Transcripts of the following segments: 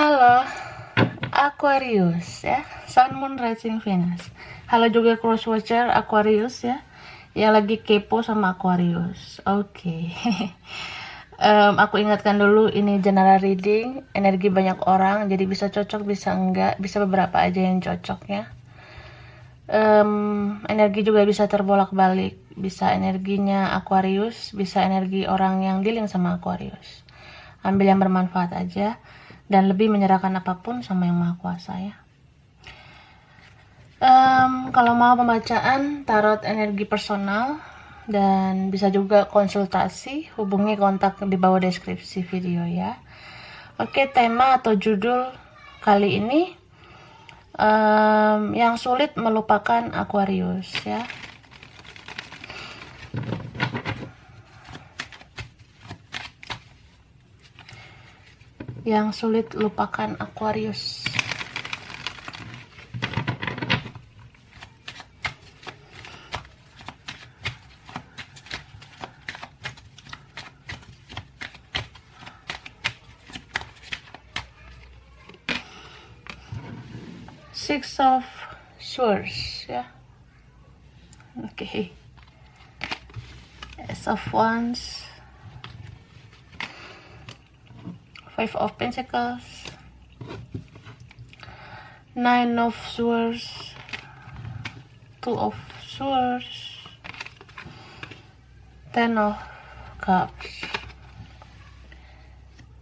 Halo, Aquarius ya, Sun Moon Rising Venus. Halo juga cross watcher Aquarius ya, yang lagi kepo sama Aquarius. Oke. Aku ingatkan dulu ini general reading, energi banyak orang, jadi bisa cocok, bisa enggak, bisa beberapa aja yang cocok ya. Energi juga bisa terbolak-balik, bisa energinya Aquarius, bisa energi orang yang dealing sama Aquarius. Ambil yang bermanfaat aja dan lebih menyerahkan apapun sama yang maha kuasa ya. Kalau mau pembacaan tarot energi personal dan bisa juga konsultasi, hubungi kontak di bawah deskripsi video ya. Oke, tema atau judul kali ini yang sulit melupakan Aquarius ya. Yang sulit lupakan Aquarius. Six of Swords ya. Oke. Ace of Wands, Five of Pentacles, Nine of Swords, Two of Swords, Ten of Cups,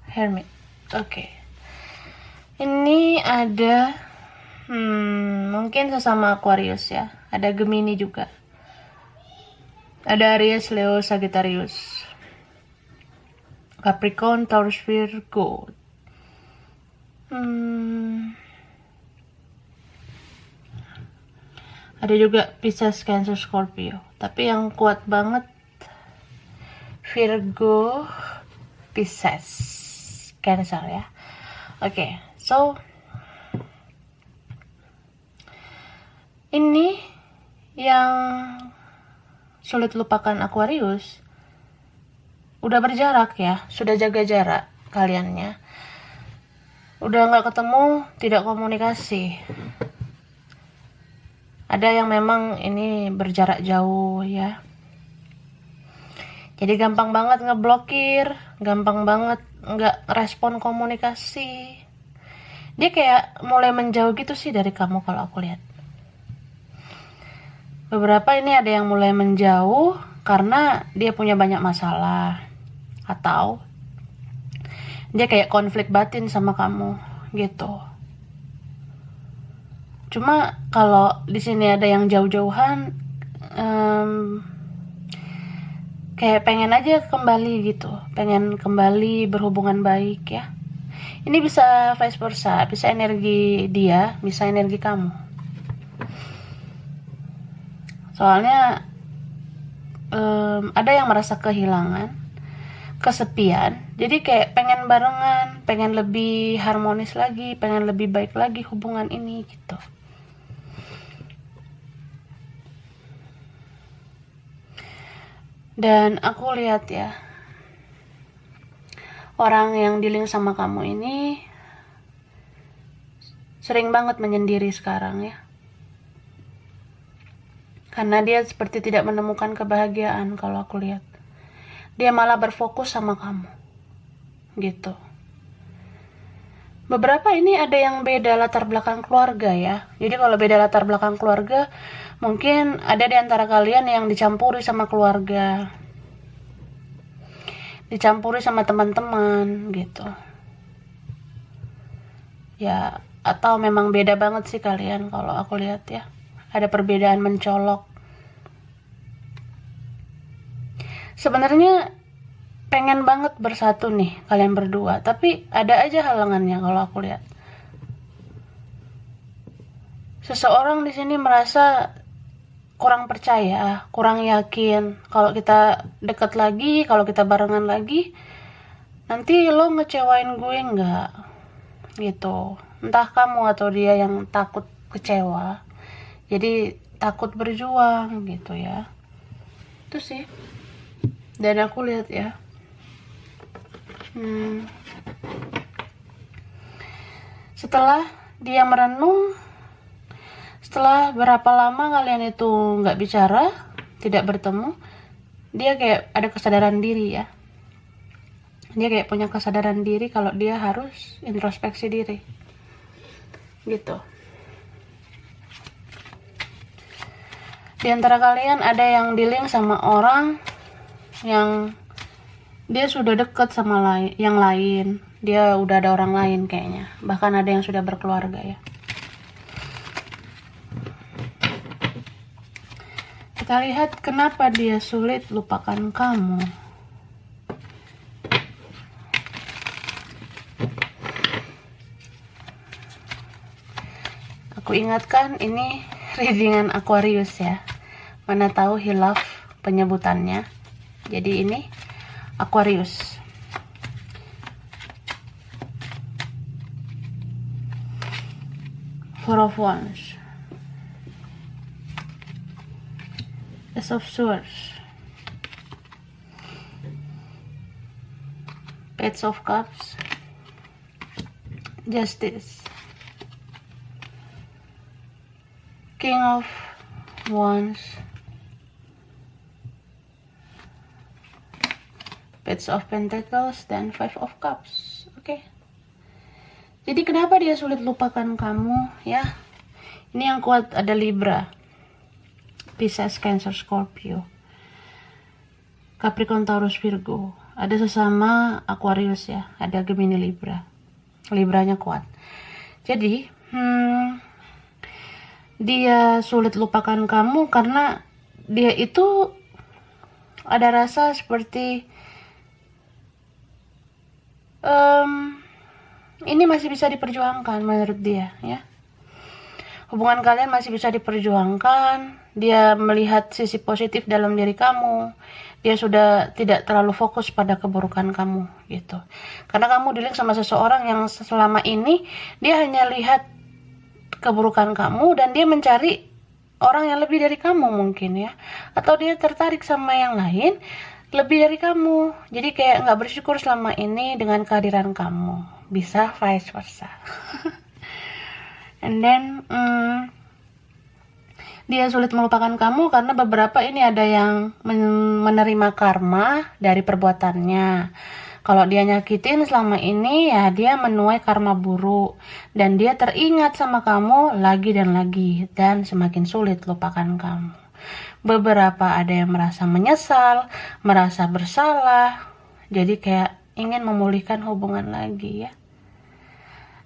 Hermit. Oke. Ini ada mungkin sesama Aquarius ya. Ada Gemini juga. Ada Aries, Leo, Sagittarius, Capricorn, Taurus, Virgo. Ada juga Pisces, Cancer, Scorpio. Tapi yang kuat banget Virgo, Pisces, Cancer ya. Oke, so ini yang sulit lupakan Aquarius. Udah berjarak ya, sudah jaga jarak kaliannya. Udah nggak ketemu, tidak komunikasi. Ada yang memang ini berjarak jauh ya. Jadi gampang banget ngeblokir, gampang banget nggak respon komunikasi. Dia kayak mulai menjauh gitu sih dari kamu kalau aku lihat. Beberapa ini ada yang mulai menjauh karena dia punya banyak masalah. Atau dia kayak konflik batin sama kamu gitu. Cuma kalau di sini ada yang jauh-jauhan, kayak pengen aja kembali gitu, pengen kembali berhubungan baik ya. Ini bisa vice versa, bisa energi dia, bisa energi kamu. Soalnya ada yang merasa kehilangan, kesepian, jadi kayak pengen barengan, pengen lebih harmonis lagi, pengen lebih baik lagi hubungan ini gitu. Dan aku lihat ya, orang yang dealing sama kamu ini sering banget menyendiri sekarang ya. Karena dia seperti tidak menemukan kebahagiaan kalau aku lihat. Dia malah berfokus sama kamu. Gitu. Beberapa ini ada yang beda latar belakang keluarga ya. Jadi kalau beda latar belakang keluarga, mungkin ada di antara kalian yang dicampuri sama keluarga. Dicampuri sama teman-teman gitu. Ya, atau memang beda banget sih kalian kalau aku lihat ya. Ada perbedaan mencolok. Sebenarnya pengen banget bersatu nih kalian berdua, tapi ada aja halangannya kalau aku lihat. Seseorang di sini merasa kurang percaya, kurang yakin kalau kita deket lagi, kalau kita barengan lagi, nanti lo ngecewain gue nggak? Gitu. Entah kamu atau dia yang takut kecewa. Jadi takut berjuang gitu ya. Itu sih. Dan aku lihat ya, Setelah dia merenung, setelah berapa lama kalian itu nggak bicara, tidak bertemu, dia kayak ada kesadaran diri ya. Dia kayak punya kesadaran diri kalau dia harus introspeksi diri. Gitu. Di antara kalian ada yang dealing sama orang yang dia sudah dekat sama yang lain. Dia udah ada orang lain kayaknya. Bahkan ada yang sudah berkeluarga ya. Kita lihat kenapa dia sulit lupakan kamu. Aku ingatkan ini readingan Aquarius ya. Mana tahu hilaf penyebutannya. Jadi ini Aquarius. Four of Wands. Ace of Swords. Page of Cups. Justice. King of Wands. Page of Pentacles dan Five of Cups. Oke. Jadi kenapa dia sulit lupakan kamu ya? Ini yang kuat ada Libra, Pisces, Cancer, Scorpio, Capricorn, Taurus, Virgo. Ada sesama Aquarius ya, ada Gemini, Libra. Libranya kuat. Jadi dia sulit lupakan kamu karena dia itu ada rasa seperti ini masih bisa diperjuangkan menurut dia ya. Hubungan kalian masih bisa diperjuangkan. Dia melihat sisi positif dalam diri kamu. Dia sudah tidak terlalu fokus pada keburukan kamu gitu. Karena kamu dealing sama seseorang yang selama ini dia hanya lihat keburukan kamu dan dia mencari orang yang lebih dari kamu mungkin ya. Atau dia tertarik sama yang lain lebih dari kamu. Jadi kayak nggak bersyukur selama ini dengan kehadiran kamu. Bisa vice versa. And then dia sulit melupakan kamu karena beberapa ini ada yang menerima karma dari perbuatannya. Kalau dia nyakitin selama ini ya dia menuai karma buruk dan dia teringat sama kamu lagi dan lagi dan semakin sulit lupakan kamu. Beberapa ada yang merasa menyesal, merasa bersalah, jadi kayak ingin memulihkan hubungan lagi ya.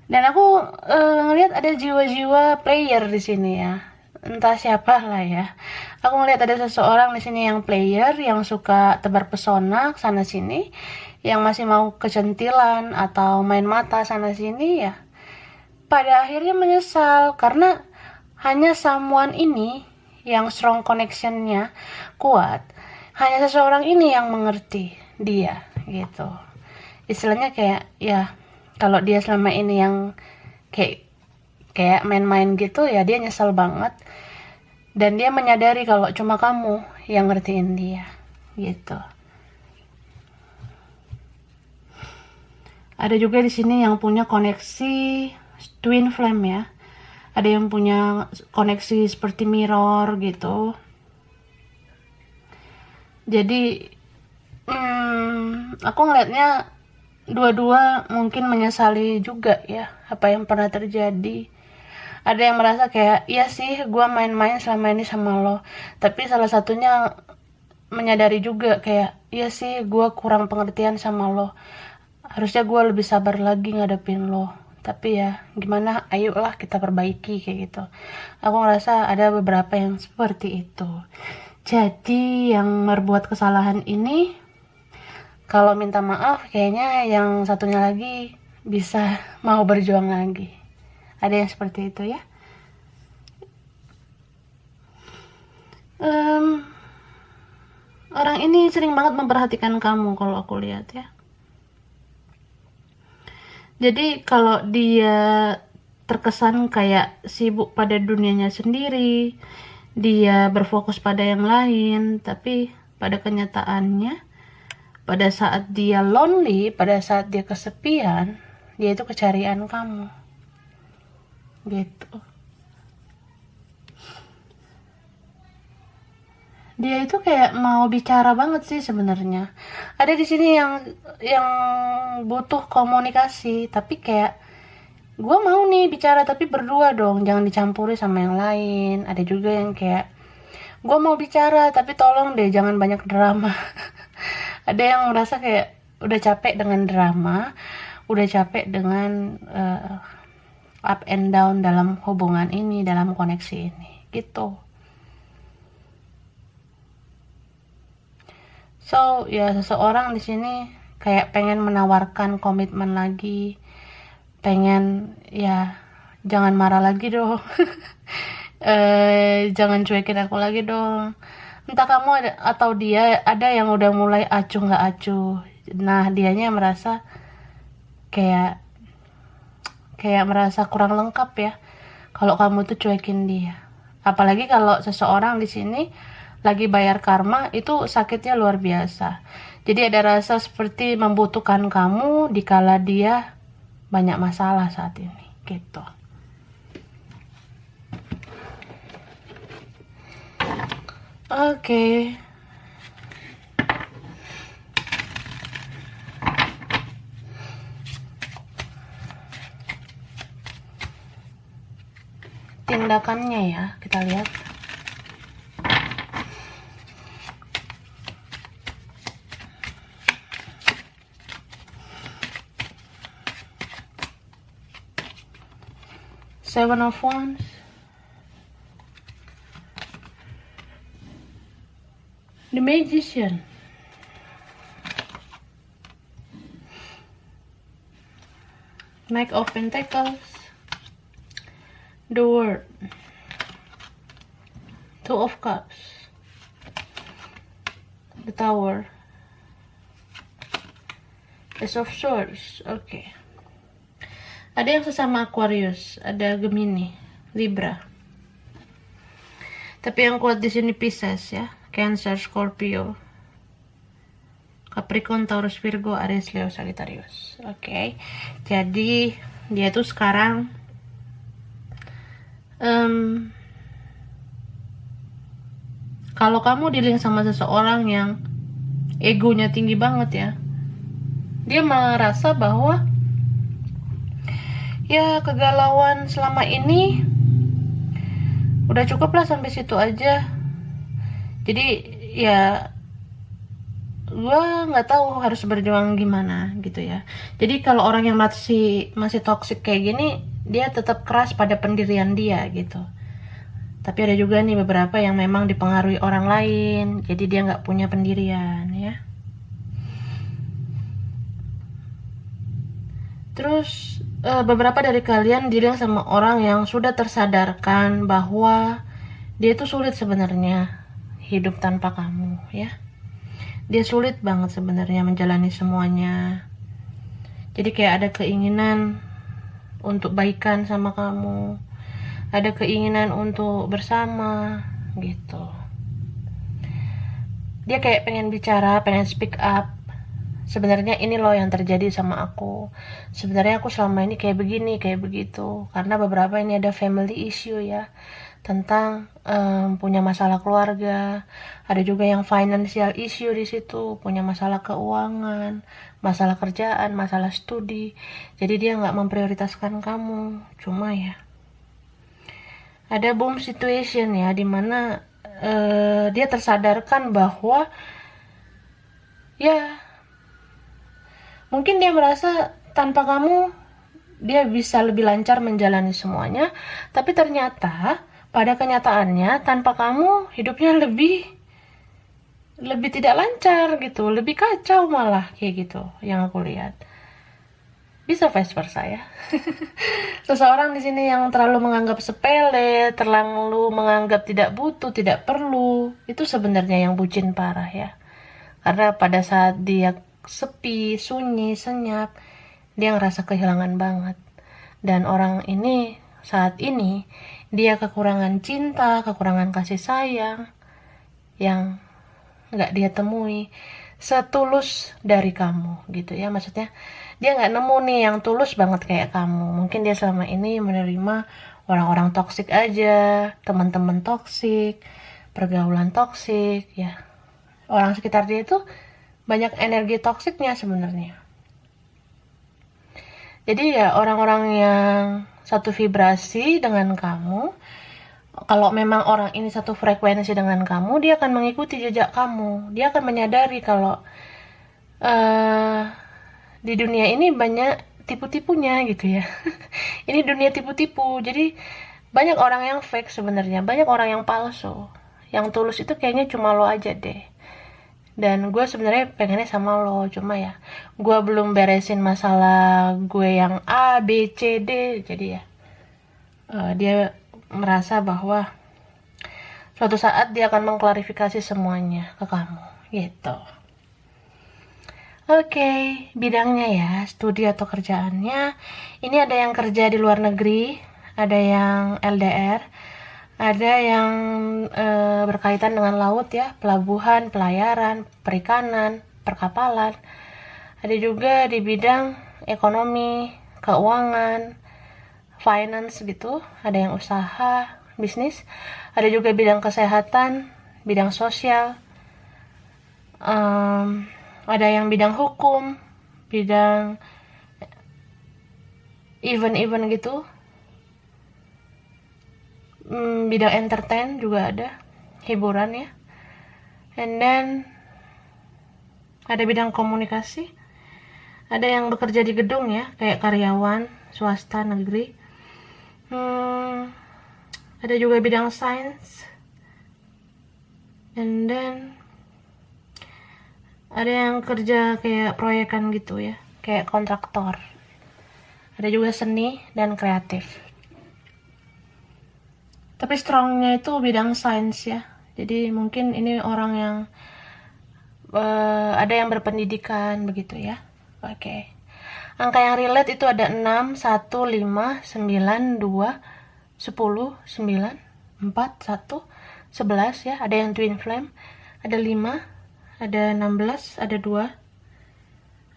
Dan aku ngelihat ada jiwa-jiwa player di sini ya. Entah siapa lah ya. Aku ngelihat ada seseorang di sini yang player, yang suka tebar pesona sana sini, yang masih mau kecentilan atau main mata sana sini ya. Pada akhirnya menyesal karena hanya someone ini yang strong connection-nya kuat. Hanya seseorang ini yang mengerti dia gitu. Istilahnya kayak ya kalau dia selama ini yang kayak main-main gitu ya dia nyesel banget dan dia menyadari kalau cuma kamu yang ngertiin dia gitu. Ada juga di sini yang punya koneksi twin flame ya. Ada yang punya koneksi seperti mirror gitu. Jadi aku ngelihatnya dua-dua mungkin menyesali juga ya apa yang pernah terjadi. Ada yang merasa kayak iya sih gue main-main selama ini sama lo, tapi salah satunya menyadari juga kayak iya sih gue kurang pengertian sama lo, harusnya gue lebih sabar lagi ngadepin lo, tapi ya gimana, ayolah kita perbaiki kayak gitu. Aku ngerasa ada beberapa yang seperti itu. Jadi yang berbuat kesalahan ini kalau minta maaf kayaknya yang satunya lagi bisa mau berjuang lagi. Ada yang seperti itu ya. Orang ini sering banget memperhatikan kamu kalau aku lihat ya. Jadi kalau dia terkesan kayak sibuk pada dunianya sendiri, dia berfokus pada yang lain, tapi pada kenyataannya pada saat dia lonely, pada saat dia kesepian, dia itu kecarian kamu gitu. Dia itu kayak mau bicara banget sih sebenarnya. Ada di sini yang butuh komunikasi, tapi kayak gue mau nih bicara tapi berdua dong, jangan dicampuri sama yang lain. Ada juga yang kayak gue mau bicara tapi tolong deh jangan banyak drama. Ada yang merasa kayak udah capek dengan drama, udah capek dengan up and down dalam hubungan ini, dalam koneksi ini, gitu. So, ya seseorang di sini kayak pengen menawarkan komitmen lagi, pengen ya jangan marah lagi dong. Jangan cuekin aku lagi dong. Entah kamu ada, atau dia ada yang udah mulai acuh nggak acuh. Nah, dianya merasa kayak kayak merasa kurang lengkap ya kalau kamu tuh cuekin dia. Apalagi kalau seseorang di sini lagi bayar karma, itu sakitnya luar biasa. Jadi ada rasa seperti membutuhkan kamu dikala dia banyak masalah saat ini, gitu. Oke. Tindakannya ya, kita lihat. Seven of Wands. The Magician. Knight of Pentacles. The World. Two of Cups. The Tower. Ace of Swords. Oke. Ada yang sesama Aquarius, ada Gemini, Libra. Tapi yang kuat di sini Pisces ya, Cancer, Scorpio, Capricorn, Taurus, Virgo, Aries, Leo, Sagittarius. Oke. Jadi dia tuh sekarang kalau kamu dealing sama seseorang yang egonya tinggi banget ya, dia merasa bahwa ya kegalauan selama ini udah cukup lah, sampai situ aja. Jadi ya gue nggak tahu harus berjuang gimana gitu ya. Jadi kalau orang yang masih toxic kayak gini, dia tetap keras pada pendirian dia gitu. Tapi ada juga nih beberapa yang memang dipengaruhi orang lain, jadi dia nggak punya pendirian ya. Terus beberapa dari kalian dealing sama orang yang sudah tersadarkan bahwa dia itu sulit sebenarnya hidup tanpa kamu ya. Dia sulit banget sebenarnya menjalani semuanya. Jadi kayak ada keinginan untuk baikan sama kamu, ada keinginan untuk bersama gitu. Dia kayak pengen bicara, pengen speak up. Sebenarnya ini loh yang terjadi sama aku. Sebenarnya aku selama ini kayak begini, kayak begitu. Karena beberapa ini ada family issue ya, tentang punya masalah keluarga. Ada juga yang financial issue di situ, punya masalah keuangan, masalah kerjaan, masalah studi. Jadi dia nggak memprioritaskan kamu. Cuma ya ada boom situation ya, dimana dia tersadarkan bahwa ya mungkin dia merasa tanpa kamu dia bisa lebih lancar menjalani semuanya, tapi ternyata pada kenyataannya tanpa kamu hidupnya lebih tidak lancar gitu, lebih kacau malah kayak gitu yang aku lihat. Bisa vice versa ya. Seseorang di sini yang terlalu menganggap sepele, terlalu menganggap tidak butuh, tidak perlu, itu sebenarnya yang bucin parah ya. Karena pada saat dia sepi, sunyi, senyap, dia ngerasa kehilangan banget. Dan orang ini saat ini dia kekurangan cinta, kekurangan kasih sayang yang nggak dia temui setulus dari kamu gitu ya. Maksudnya dia nggak nemu nih yang tulus banget kayak kamu. Mungkin dia selama ini menerima orang-orang toksik aja, teman-teman toksik, pergaulan toksik, ya. Orang sekitar dia itu banyak energi toksiknya sebenarnya. Jadi ya orang-orang yang satu vibrasi dengan kamu, kalau memang orang ini satu frekuensi dengan kamu, dia akan mengikuti jejak kamu. Dia akan menyadari kalau di dunia ini banyak tipu-tipunya gitu ya. Ini dunia tipu-tipu. Jadi banyak orang yang fake sebenarnya, banyak orang yang palsu. Yang tulus itu kayaknya cuma lo aja deh. Dan gue sebenarnya pengennya sama lo, cuma ya gue belum beresin masalah gue yang A, B, C, D. Jadi ya dia merasa bahwa suatu saat dia akan mengklarifikasi semuanya ke kamu gitu. Oke, bidangnya ya, studi atau kerjaannya. Ini ada yang kerja di luar negeri, ada yang LDR, ada yang berkaitan dengan laut ya, pelabuhan, pelayaran, perikanan, perkapalan. Ada juga di bidang ekonomi, keuangan, finance gitu, ada yang usaha, bisnis. Ada juga bidang kesehatan, bidang sosial, ada yang bidang hukum, bidang event-event gitu, bidang entertain juga ada, hiburan ya. And then ada bidang komunikasi, ada yang bekerja di gedung ya, kayak karyawan swasta negeri. Ada juga bidang sains, and then ada yang kerja kayak proyekan gitu ya, kayak kontraktor. Ada juga seni dan kreatif. Tapi strongnya itu bidang sains ya. Jadi mungkin ini orang yang ada yang berpendidikan begitu ya. Oke. Angka yang relate itu ada 6, 1, 5, 9, 2, 10, 9, 4, 1, 11 ya. Ada yang twin flame, ada 5, ada 16, ada 2,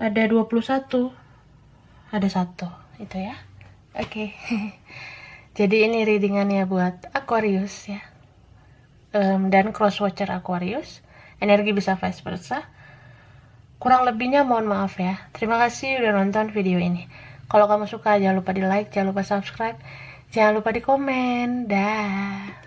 ada 21, ada 1, itu ya. Oke. Jadi ini readingannya buat Aquarius ya. Dan cross watcher Aquarius. Energi bisa vice versa. Kurang lebihnya mohon maaf ya. Terima kasih udah nonton video ini. Kalau kamu suka jangan lupa di like, jangan lupa subscribe, jangan lupa di komen. Dah.